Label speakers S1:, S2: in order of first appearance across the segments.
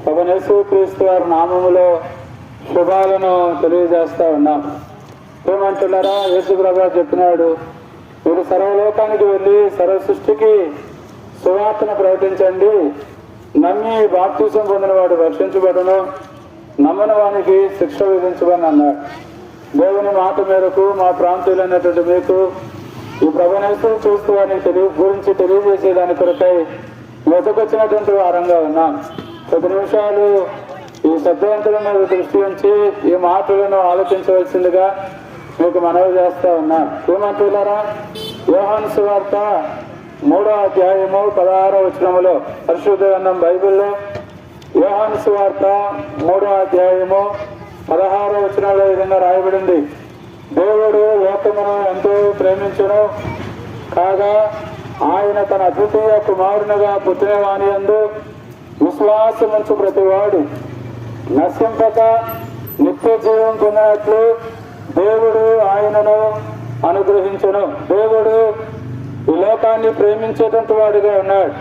S1: యేసు క్రీస్తు వారి నామములో శుభాలను తెలియజేస్తా ఉన్నాం. ఏమంటున్నారా? యేసు ప్రభువు చెప్పినాడు, మీరు సర్వలోకానికి వెళ్ళి సర్వ సృష్టికి సువార్తను ప్రకటించండి. నమ్మి బాప్తిసం పొందిన వాడు రక్షించబడును, నమ్మని వానికి శిక్ష విధించబని అన్నాడు. దేవుని మాట మేరకు మా ప్రాంతాలైనటువంటి మీకు ఈ యేసు క్రీస్తు వారిని గురించి తెలియజేసేదాని కొరకై వెతకొచ్చినటువంటి వారంగా ఉన్నాం. 10 నిమిషాలు ఈ శబ్దవంతుల మీద దృష్టి ఉంచి ఈ మాటలను ఆలోచించవలసిందిగా మీకు మనవి చేస్తా ఉన్నాం. ఏమంటున్నారా? యోహాను సువార్త 3వ అధ్యాయము 16వ వచనములో, పరిశుద్ధ గ్రంథం బైబిల్లో యోహాను సువార్త 3వ అధ్యాయము 16వ వచనంలో ఈ విధంగా రాయబడింది, దేవుడు లోకమును ఎంతో ప్రేమించును కాగా ఆయన తన అద్వితీయ కుమారునిగా పుట్టిన వాని యందు విశ్వాసముంచు ప్రతివాడు నశింపక నిత్య జీవం పొందినట్లు దేవుడు ఆయనను అనుగ్రహించును. దేవుడు ఈ లోకాన్ని ప్రేమించేటువంటి వాడిగా ఉన్నాడు.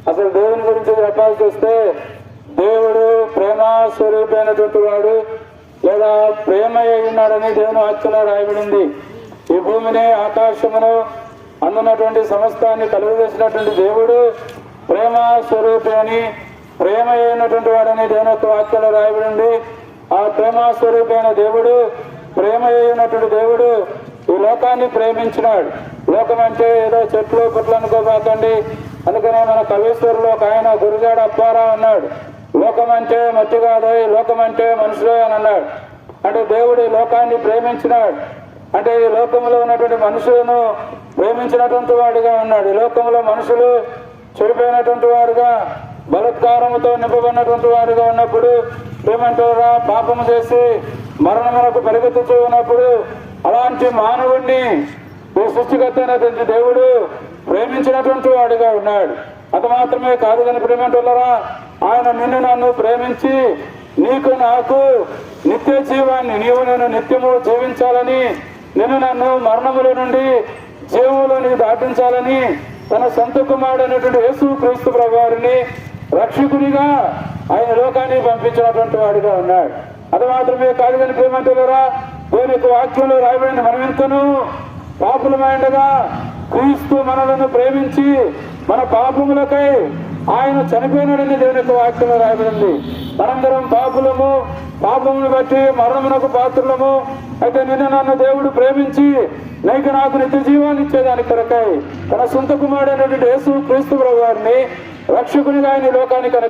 S1: అసలు దేవుని గురించి చెప్పాల్సి వస్తే దేవుడు ప్రేమ స్వరూపమైనటువంటి వాడు, లేదా ప్రేమ ఉన్నాడని దేవుని వాక్యంలో రాయబడింది. ఈ భూమిని ఆకాశమును అందున్నటువంటి సమస్తాన్ని కలుగజేసినటువంటి దేవుడు ప్రేమ స్వరూపి అని, ప్రేమ అయినటువంటి వాడని దేవుని యొక్క వాక్యంలో రాయబడింది. ఆ ప్రేమ స్వరూపి అయిన దేవుడు, ప్రేమ అయినటువంటి దేవుడు ఈ లోకాన్ని ప్రేమించినాడు. లోకం అంటే ఏదో చెట్లు పుట్లు అనుకోబాకండి. అందుకనే మన కవీశ్వరులో ఒక ఆయన గురుజాడ అప్పారావు అన్నాడు, లోకం అంటే మట్టి కాదు, లోకం అంటే మనుషులే అని అన్నాడు. అంటే దేవుడు ఈ లోకాన్ని ప్రేమించినాడు. అంటే ఈ లోకంలో ఉన్నటువంటి మనుషులను ప్రేమించినటువంటి వాడిగా ఉన్నాడు. ఈ లోకంలో మనుషులు చెడిపోయినటువంటి వారుగా, బలత్కారముతో నింపబడినటువంటి వారుగా ఉన్నప్పుడు ఏమంటారా? పాపము చేసి మరణములకు పరిగెత్తుతూ ఉన్నప్పుడు అలాంటి మానవుణ్ణి ఈ సృష్టికర్త అయినటువంటి దేవుడు ప్రేమించినటువంటి వాడిగా ఉన్నాడు. అది మాత్రమే కాదు కానీ ప్రేమంటున్నారా, ఆయన నిన్ను నన్ను ప్రేమించి నీకు నాకు నిత్య జీవాన్ని, నీవు నేను నిత్యము జీవించాలని, నిన్ను నన్ను మరణముల నుండి జీవంలోనికి దాటించాలని తన సొంత కుమారుడైనటువంటి యేసు క్రీస్తు ప్రభువారిని రక్షకునిగా ఆయన లోకాన్ని పంపించినటువంటి వాడిగా ఉన్నాడు. అది మాత్రమే కాదు కానీ ప్రేమంటున్నారా, దేవుని యొక్క వాక్యంలో రాయబడింది, మనం ఎంతను పాపులమైండగా క్రీస్తు మనలను ప్రేమించి మన పాపములకై ఆయన చనిపోయినాడని దేవుని యొక్క వాక్యంలో రాయబడింది. మనందరం పాపులము, పాపమును బట్టి మరణమునకు పాత్రులము. అయితే నిన్ను నన్ను దేవుడు ప్రేమించి నీకు నాకు నిత్య జీవాన్ని ఇచ్చేదాని కొరకై తన సొంత కుమారుడైనటువంటి యేసు క్రీస్తు ప్రభువారిని రక్షకునిగా ఆయన లోకానికి